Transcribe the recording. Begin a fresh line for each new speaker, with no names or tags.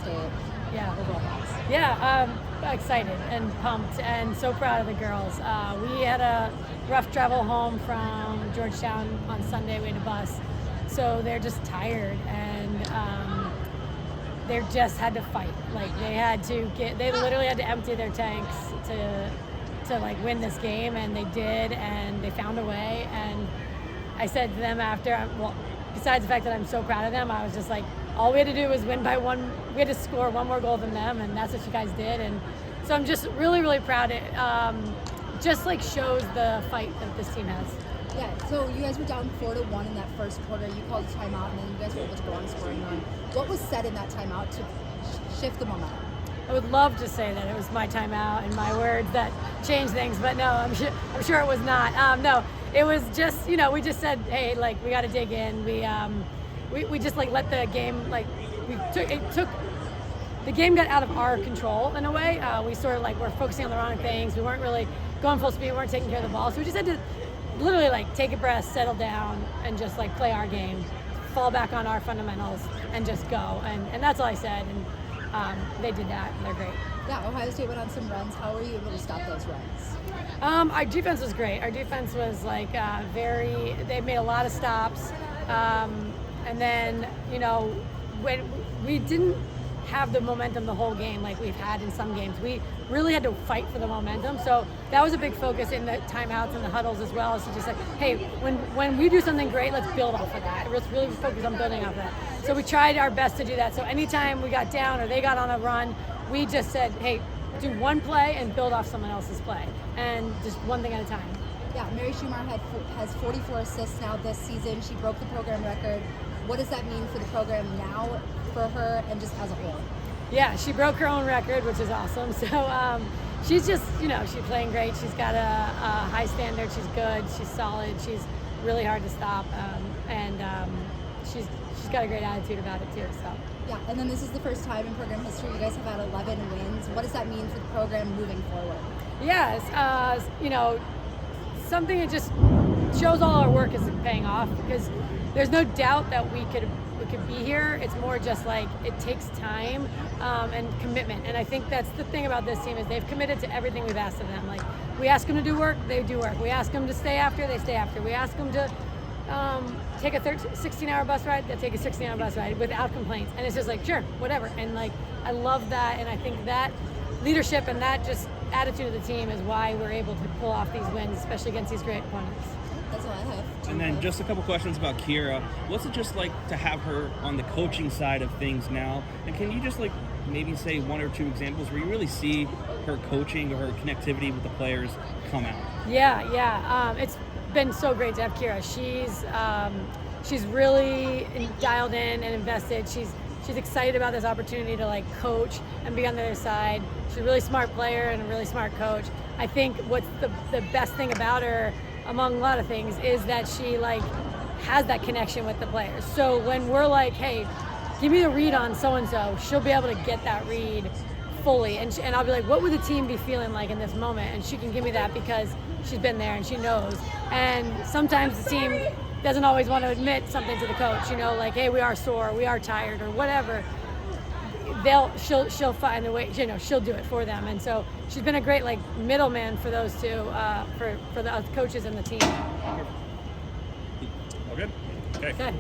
State.
Yeah.
Overall thoughts.
Yeah, excited and pumped and so proud of the girls. We had a rough travel home from Georgetown on Sunday. We had a bus. So they're just tired and they just had to fight. Like they literally had to empty their tanks to like win this game, and they did, and they found a way. And I said to them after, well, besides the fact that I'm so proud of them, I was just like, all we had to do was win by one. We had to score one more goal than them, and that's what you guys did. And so I'm just really, really proud. It just like shows the fight that this team has.
Yeah, so you guys were down 4-1 in that first quarter. You called a timeout, and then you guys were able to go on a scoring run. What was said in that timeout to shift the momentum?
I would love to say that it was my timeout and my words that changed things, but no, I'm sure it was not. No, it was just, we just said, hey, like, we got to dig in. We just like let the game, like, the game got out of our control in a way. We sort of like were focusing on the wrong things. We weren't really going full speed. We weren't taking care of the ball. So we just had to literally like take a breath, settle down, and just like play our game, fall back on our fundamentals, and just go. And that's all I said. And they did that. They're great.
Yeah, Ohio State went on some runs. How were you able to stop those runs?
Our defense was great. Our defense was like they made a lot of stops. And then, when we didn't have the momentum the whole game like we've had in some games, we really had to fight for the momentum. So that was a big focus in the timeouts and the huddles as well. So just like, hey, when we do something great, let's build off of that. Let's really focus on building off of that. So we tried our best to do that. So anytime we got down or they got on a run, we just said, hey, do one play and build off someone else's play. And just one thing at a time.
Yeah, Mary Schumacher has 44 assists now this season. She broke the program record. What does that mean for the program now for her and just as a whole?
Yeah, she broke her own record, which is awesome. So she's just, she's playing great. She's got a high standard. She's good. She's solid. She's really hard to stop. And she's got a great attitude about it too. So.
Yeah, and then this is the first time in program history you guys have had 11 wins. What does that mean for the program moving forward?
Yes, something that just shows all our work is paying off, because there's no doubt that we could be here. It's more just like it takes time and commitment. And I think that's the thing about this team is they've committed to everything we've asked of them. Like, we ask them to do work, they do work. We ask them to stay after, they stay after. We ask them to take a 16-hour bus ride, they'll take a 16-hour bus ride without complaints. And it's just like, sure, whatever. And like, I love that. And I think that leadership and that just attitude of the team is why we're able to pull off these wins, especially against these great opponents.
That's all I have.
And then just a couple questions about Kira. What's it just like to have her on the coaching side of things now? And can you just like maybe say one or two examples where you really see her coaching or her connectivity with the players come out?
Yeah. It's been so great to have Kira. She's really dialed in and invested. She's excited about this opportunity to like coach and be on the other side. She's a really smart player and a really smart coach. I think what's the best thing about her, among a lot of things, is that she like has that connection with the players. So when we're like, hey, give me the read on so-and-so, she'll be able to get that read fully. And I'll be like, what would the team be feeling like in this moment? And she can give me that because she's been there and she knows. And sometimes the team doesn't always want to admit something to the coach, like, hey, we are sore, we are tired, or whatever. She'll find a way, she'll do it for them. And so she's been a great like middleman for those two, for the coaches and the team.
All good? Okay.
Good, thanks.